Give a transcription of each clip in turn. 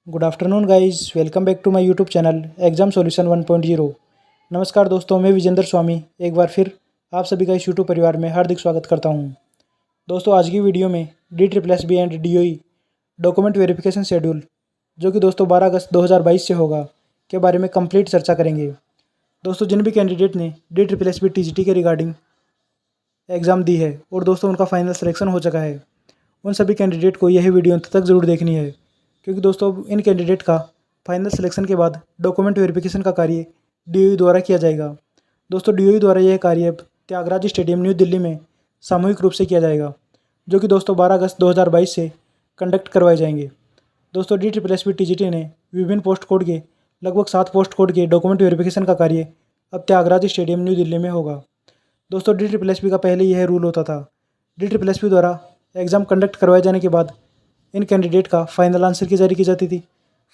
Good afternoon guys, welcome back to my YouTube channel exam solution 1.0। नमस्कार दोस्तों, मैं विजेंद्र स्वामी एक बार फिर आप सभी का इस यूट्यूब परिवार में हार्दिक स्वागत करता हूं। दोस्तों आज की वीडियो में DSSB and DOE document verification schedule जो कि दोस्तों 12 अगस्त 2022 से होगा के बारे में कंप्लीट चर्चा करेंगे। दोस्तों जिन भी कैंडिडेट ने DSSB TGT के रिगार्डिंग एग्ज़ाम दी है और दोस्तों उनका फाइनल सिलेक्शन हो चुका है, उन सभी कैंडिडेट को यह वीडियो अंत तक ज़रूर देखनी है, क्योंकि दोस्तों इन कैंडिडेट का फाइनल सिलेक्शन के बाद डॉक्यूमेंट वेरिफिकेशन का कार्य DOE द्वारा किया जाएगा। दोस्तों DOE द्वारा यह कार्य त्यागराज स्टेडियम न्यू दिल्ली में सामूहिक रूप से किया जाएगा, जो कि दोस्तों 12 अगस्त 2022 से कंडक्ट करवाए जाएंगे। दोस्तों DSSB TGT ने विभिन्न पोस्ट कोड के लगभग 7 पोस्ट कोड के डॉक्यूमेंट वेरिफिकेशन का कार्य अब त्यागराज स्टेडियम न्यू दिल्ली में होगा। दोस्तों DSSB का पहले यह रूल होता था। DSSB द्वारा एग्ज़ाम कंडक्ट करवाए जाने के बाद इन कैंडिडेट का फाइनल आंसर की जारी की जाती थी।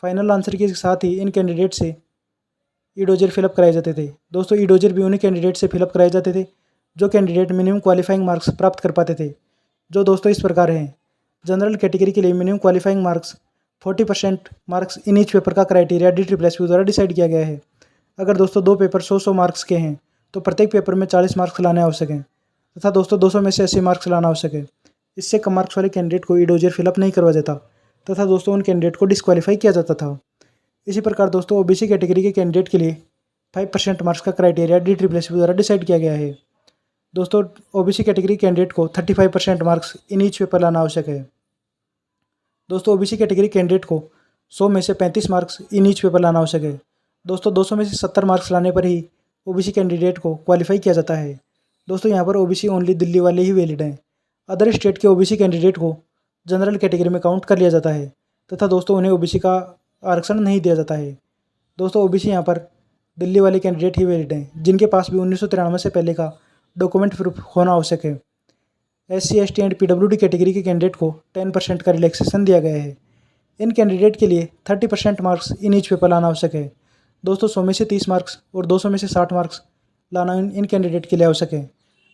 फाइनल आंसर के साथ ही इन कैंडिडेट से ईडोजर फिलअप कराए जाते थे। दोस्तों ईडोजर भी उन्हीं कैंडिडेट से फिलअप कराए जाते थे जो कैंडिडेट मिनिमम क्वालिफाइंग मार्क्स प्राप्त कर पाते थे, जो दोस्तों इस प्रकार हैं। जनरल कैटेगरी के लिए minimum qualifying marks 40% marks in each paper का क्राइटेरिया DSSB द्वारा डिसाइड किया गया है। अगर दोस्तों 2 पेपर 100 मार्क्स के हैं तो प्रत्येक पेपर में 40 मार्क्स लाने आवश्यक हैं, तथा दोस्तों 200 में से 80 मार्क्स लाना आवश्यक है। इससे कम मार्क्स वाले कैंडिडेट को ईडोजर फिलअप नहीं करवा जाता तथा दोस्तों उन कैंडिडेट को डिस्क्वालीफाई किया जाता था। इसी प्रकार दोस्तों OBC कैटेगरी के कैंडिडेट के लिए 5% मार्क्स का क्राइटेरिया DSSB द्वारा डिसाइड किया गया है। दोस्तों OBC कैटेगरी कैंडिडेट को 35% मार्क्स इन ईच पेपर लाना आवश्यक है। दोस्तों OBC कैटेगरी कैंडिडेट को 100 में से 35 मार्क्स इन ईच पेपर लाना आवश्यक है। दोस्तों 200 में से 70 मार्क्स लाने पर ही OBC कैंडिडेट को क्वालिफाई किया जाता है। दोस्तों यहाँ पर OBC ओनली दिल्ली वाले ही वैलिड हैं। अदर स्टेट के OBC कैंडिडेट को जनरल कैटेगरी में काउंट कर लिया जाता है तथा दोस्तों उन्हें OBC का आरक्षण नहीं दिया जाता है। दोस्तों OBC यहाँ पर दिल्ली वाले कैंडिडेट ही वैलिड हैं, जिनके पास भी 1993 से पहले का डॉक्यूमेंट प्रूफ होना आवश्यक है। SC ST and PWD category के कैंडिडेट को 10% का रिलैक्सेशन दिया गया है। इन कैंडिडेट के लिए 30% मार्क्स इन ईच पेपर लाना आवश्यक है। दोस्तों 100 में से 30 मार्क्स और 200 में से 60 मार्क्स लाना इन कैंडिडेट के लिए आवश्यक है।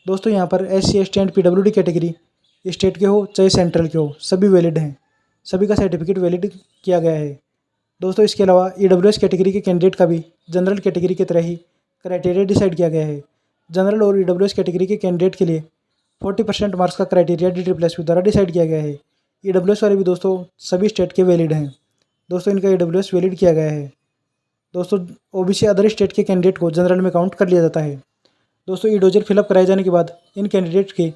दोस्तों यहाँ पर SC ST and PWD category state के हो चाहे सेंट्रल के हो, सभी वैलिड हैं। सभी का सर्टिफिकेट वैलिड किया गया है। दोस्तों इसके अलावा EWS कैटेगरी के कैंडिडेट का भी जनरल कैटेगरी की तरह ही क्राइटेरिया डिसाइड किया गया है। जनरल और EWS कैटेगरी के कैंडिडेट के लिए 40% मार्क्स का क्राइटेरिया DSSB द्वारा डिसाइड किया गया है। EWS वाले भी दोस्तों सभी स्टेट के वैलिड हैं। दोस्तों इनका EWS वैलिड किया गया है। दोस्तों OBC अदर स्टेट के कैंडिडेट को जनरल में काउंट कर लिया जाता है। दोस्तों ईडोजर फिलअप कराए जाने के बाद इन कैंडिडेट के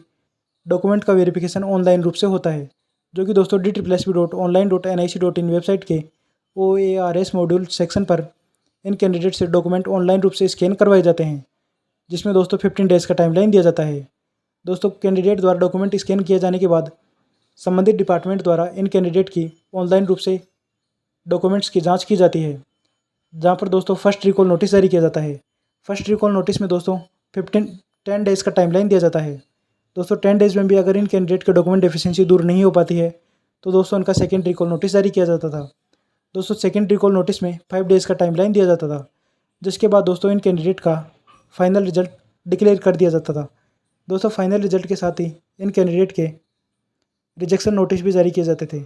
डॉक्यूमेंट का वेरिफिकेशन ऑनलाइन रूप से होता है, जो कि दोस्तों DSSB.online.nic.in वेबसाइट के OARS मॉड्यूल सेक्शन पर इन कैंडिडेट से डॉक्यूमेंट ऑनलाइन रूप से स्कैन करवाए जाते हैं, जिसमें दोस्तों 15 डेज़ का टाइमलाइन दिया जाता है। दोस्तों कैंडिडेट द्वारा डॉक्यूमेंट स्कैन किए जाने के बाद संबंधित डिपार्टमेंट द्वारा इन कैंडिडेट की ऑनलाइन रूप से डॉक्यूमेंट्स की जाँच की जाती है, जहाँ पर दोस्तों फर्स्ट रिकॉल नोटिस जारी किया जाता है। फर्स्ट रिकॉल नोटिस में दोस्तों 10 डेज़ का टाइमलाइन दिया जाता है। दोस्तों 10 डेज़ में भी अगर इन कैंडिडेट के डॉक्यूमेंट डेफिशिएंसी दूर नहीं हो पाती है तो दोस्तों उनका सेकंड रिकॉल नोटिस जारी किया जाता था। दोस्तों सेकंड रिकॉल नोटिस में 5 डेज़ का टाइमलाइन दिया जाता था, जिसके बाद दोस्तों इन कैंडिडेट का फाइनल रिजल्ट डिक्लेयर कर दिया जाता था। दोस्तों फाइनल रिजल्ट के साथ ही इन कैंडिडेट के रिजेक्शन नोटिस भी जारी किए जाते थे।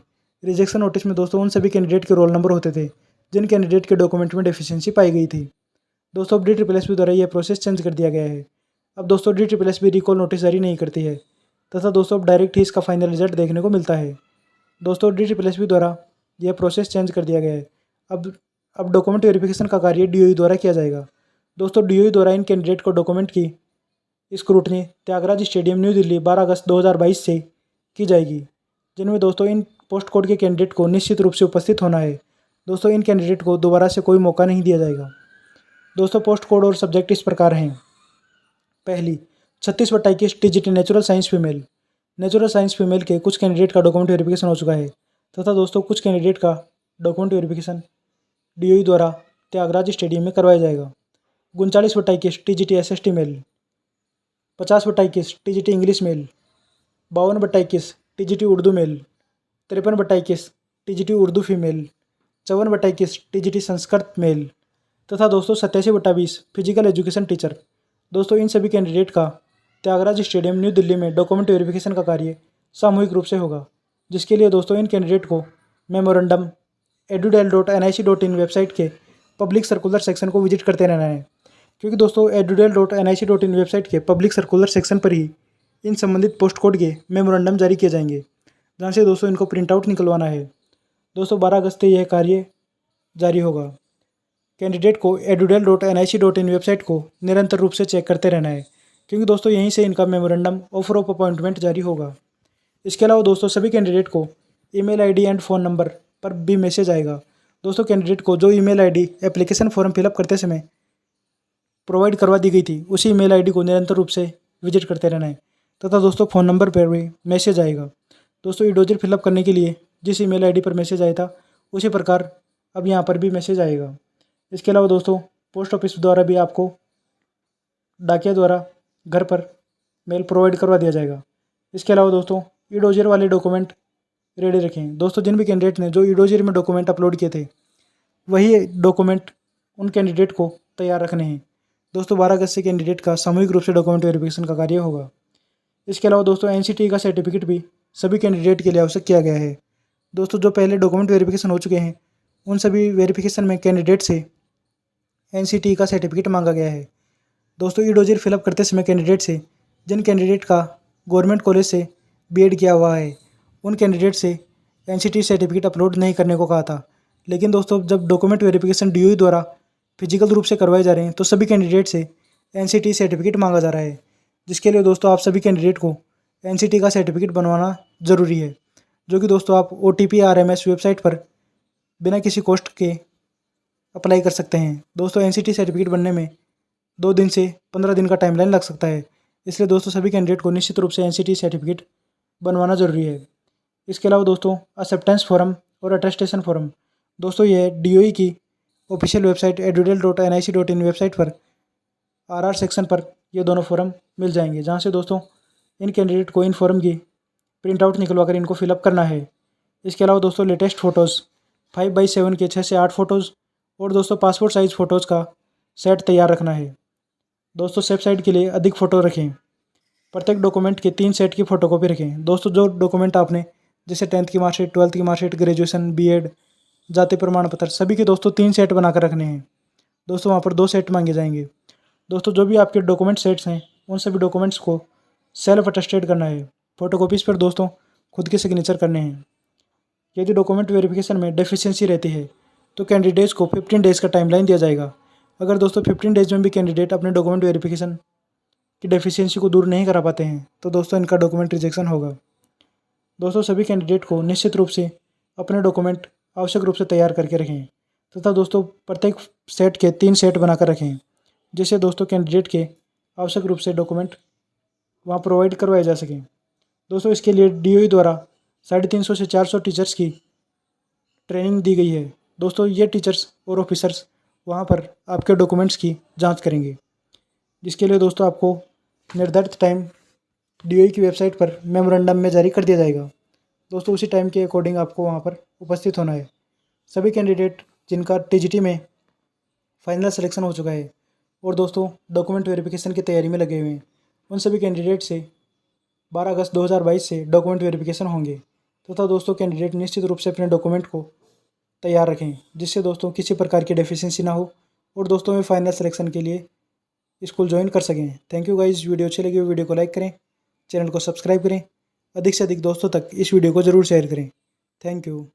रिजेक्शन नोटिस में दोस्तों उन सभी कैंडिडेट के रोल नंबर होते थे जिन कैंडिडेट के डॉक्यूमेंट में डेफिशिएंसी पाई गई थी। दोस्तों अब DSSB द्वारा यह प्रोसेस चेंज कर दिया गया है। अब दोस्तों DSSB रिकॉल नोटिस जारी नहीं करती है तथा दोस्तों अब डायरेक्ट ही इसका फाइनल रिजल्ट देखने को मिलता है। दोस्तों DSSB द्वारा यह प्रोसेस चेंज कर दिया गया है। अब डॉक्यूमेंट वेरिफिकेशन का कार्य DOE द्वारा किया जाएगा। दोस्तों DOE द्वारा इन कैंडिडेट को डॉक्यूमेंट की scrutiny Thyagaraj stadium New Delhi 12 अगस्त 2022 से की जाएगी, जिनमें दोस्तों इन पोस्ट कोड के कैंडिडेट को निश्चित रूप से उपस्थित होना है। दोस्तों इन कैंडिडेट को दोबारा से कोई मौका नहीं दिया जाएगा। दोस्तों पोस्ट कोड और सब्जेक्ट इस प्रकार हैं। पहली 36/21 TGT natural science female. Natural science female के कुछ कैंडिडेट का डॉक्यूमेंट वेरिफिकेशन हो चुका है तथा दोस्तों कुछ कैंडिडेट का डॉक्यूमेंट वेरिफिकेशन DOE द्वारा त्यागराज स्टेडियम में करवाया जाएगा। 39/21 TGT SST male. 50/21 TGT English male. 52/21 TGT Urdu male. 53/21 TGT Urdu female. 54/21 TGT Sanskrit male तथा दोस्तों 87/20 फिजिकल एजुकेशन टीचर। दोस्तों इन सभी कैंडिडेट का त्यागराज स्टेडियम न्यू दिल्ली में डॉक्यूमेंट वेरिफिकेशन का कार्य सामूहिक रूप से होगा, जिसके लिए दोस्तों इन कैंडिडेट को मेमोरेंडम edudel.nic.in वेबसाइट के पब्लिक सर्कुलर सेक्शन को विजिट करते रहना है, क्योंकि दोस्तों edudel.nic.in वेबसाइट के पब्लिक सर्कुलर सेक्शन पर ही इन संबंधित पोस्ट कोड के मेमोरेंडम जारी किए जाएंगे, जहाँ से दोस्तों इनको प्रिंट आउट निकलवाना है। दोस्तों 12 अगस्त से यह कार्य जारी होगा। कैंडिडेट को edudel.nic.in वेबसाइट को निरंतर रूप से चेक करते रहना है, क्योंकि दोस्तों यहीं से इनका मेमोरेंडम ऑफर ऑफ अपॉइंटमेंट जारी होगा। इसके अलावा दोस्तों सभी कैंडिडेट को email ID and phone number पर भी मैसेज आएगा। दोस्तों कैंडिडेट को जो email ID application form fill up करते समय प्रोवाइड करवा दी गई थी, उसी ईमेल आईडी को निरंतर रूप से विजिट करते रहना है तथा दोस्तों फ़ोन नंबर पर भी मैसेज आएगा। दोस्तों ई-डोजर फिलअप करने के लिए जिस ईमेल आईडी पर मैसेज आया था, उसी प्रकार अब यहाँ पर भी मैसेज आएगा। इसके अलावा दोस्तों पोस्ट ऑफिस द्वारा भी आपको डाकिया द्वारा घर पर मेल प्रोवाइड करवा दिया जाएगा। इसके अलावा दोस्तों ई-डोजर वाले डॉक्यूमेंट रेडी रखें। दोस्तों जिन भी कैंडिडेट ने जो ई-डोजर में डॉक्यूमेंट अपलोड किए थे, वही डॉक्यूमेंट उन कैंडिडेट को तैयार रखने हैं। दोस्तों 12 अगस्त से कैंडिडेट का सामूहिक रूप से डॉक्यूमेंट वेरिफिकेशन का कार्य होगा। इसके अलावा दोस्तों NCT का सर्टिफिकेट भी सभी कैंडिडेट के लिए आवश्यक किया गया है। दोस्तों जो पहले डॉक्यूमेंट वेरिफिकेशन हो चुके हैं, उन सभी वेरिफिकेशन में कैंडिडेट से NCT का सर्टिफिकेट मांगा गया है। दोस्तों ई-डोजर फिलअप करते समय कैंडिडेट से जिन कैंडिडेट का गवर्नमेंट कॉलेज से B.Ed किया हुआ है, उन कैंडिडेट से NCT सर्टिफिकेट अपलोड नहीं करने को कहा था। लेकिन दोस्तों जब डॉक्यूमेंट वेरिफिकेशन DOE द्वारा फिजिकल रूप से करवाए जा रहे हैं, तो सभी कैंडिडेट से NCT सर्टिफिकेट मांगा जा रहा है, जिसके लिए दोस्तों आप सभी कैंडिडेट को NCT का सर्टिफिकेट बनवाना ज़रूरी है, जो कि दोस्तों आप OTP RMS वेबसाइट पर बिना किसी कॉस्ट के अप्लाई कर सकते हैं। दोस्तों NCT सर्टिफिकेट बनने में 2 दिन से 15 दिन का टाइमलाइन लग सकता है, इसलिए दोस्तों सभी कैंडिडेट को निश्चित रूप से NCT सर्टिफिकेट बनवाना ज़रूरी है। इसके अलावा दोस्तों एक्सेप्टेंस फॉर्म और अटेस्टेशन फॉर्म, दोस्तों ये DOE की ऑफिशियल वेबसाइट edudel.nic.in वेबसाइट पर RR सेक्शन पर ये दोनों फॉर्म मिल जाएंगे, जहाँ से दोस्तों इन कैंडिडेट को इन फॉर्म की प्रिंट आउट निकलवा कर इनको फिलअप करना है। इसके अलावा दोस्तों लेटेस्ट फ़ोटोज़ 5x7 के 6 से 8 फ़ोटोज़ और दोस्तों पासपोर्ट साइज़ फ़ोटोज़ का सेट तैयार रखना है। दोस्तों सेफ साइड के लिए अधिक फ़ोटो रखें। प्रत्येक डॉक्यूमेंट के 3 सेट की फ़ोटोकॉपी रखें। दोस्तों जो डॉक्यूमेंट आपने जैसे 10th की मार्कशीट, 12th की मार्कशीट, ग्रेजुएशन, B.Ed, जाति प्रमाण पत्र, सभी के दोस्तों 3 सेट बनाकर रखने हैं। दोस्तों वहाँ पर 2 सेट मांगे जाएंगे। दोस्तों जो भी आपके डॉक्यूमेंट सेट्स हैं, उन सभी डॉक्यूमेंट्स को सेल्फ अटेस्टेड करना है। फ़ोटोकॉपीज़ पर दोस्तों खुद के सिग्नेचर करने हैं। यदि डॉक्यूमेंट वेरिफिकेशन में डेफिशिएंसी रहती है, तो कैंडिडेट्स को 15 डेज़ का टाइमलाइन दिया जाएगा। अगर दोस्तों 15 डेज़ में भी कैंडिडेट अपने डॉक्यूमेंट वेरिफिकेशन की डेफिशिएंसी को दूर नहीं करा पाते हैं, तो दोस्तों इनका डॉक्यूमेंट रिजेक्शन होगा। दोस्तों सभी कैंडिडेट को निश्चित रूप से अपने डॉक्यूमेंट आवश्यक रूप से तैयार करके रखें तथा दोस्तों प्रत्येक सेट के 3 सेट बनाकर रखें, जिससे दोस्तों कैंडिडेट के आवश्यक रूप से डॉक्यूमेंट वहाँ प्रोवाइड करवाए जा सकें। दोस्तों इसके लिए DOE द्वारा 350 से 400 टीचर्स की ट्रेनिंग दी गई है। दोस्तों ये टीचर्स और ऑफिसर्स वहाँ पर आपके डॉक्यूमेंट्स की जांच करेंगे, जिसके लिए दोस्तों आपको निर्धारित टाइम DOE की वेबसाइट पर मेमोरेंडम में जारी कर दिया जाएगा। दोस्तों उसी टाइम के अकॉर्डिंग आपको वहाँ पर उपस्थित होना है। सभी कैंडिडेट जिनका TGT में फाइनल सिलेक्शन हो चुका है और दोस्तों डॉक्यूमेंट वेरिफिकेशन की तैयारी में लगे हुए हैं, उन सभी कैंडिडेट से 12 अगस्त 2022 से डॉक्यूमेंट वेरिफिकेशन होंगे तथा दोस्तों कैंडिडेट निश्चित रूप से अपने डॉक्यूमेंट को तैयार रखें, जिससे दोस्तों किसी प्रकार की डेफिशिएंसी ना हो और दोस्तों में फाइनल सिलेक्शन के लिए स्कूल ज्वाइन कर सकें। Thank you guys. वीडियो अच्छी लगी हो वीडियो को लाइक करें, चैनल को सब्सक्राइब करें, अधिक से अधिक दोस्तों तक इस वीडियो को ज़रूर शेयर करें। Thank you.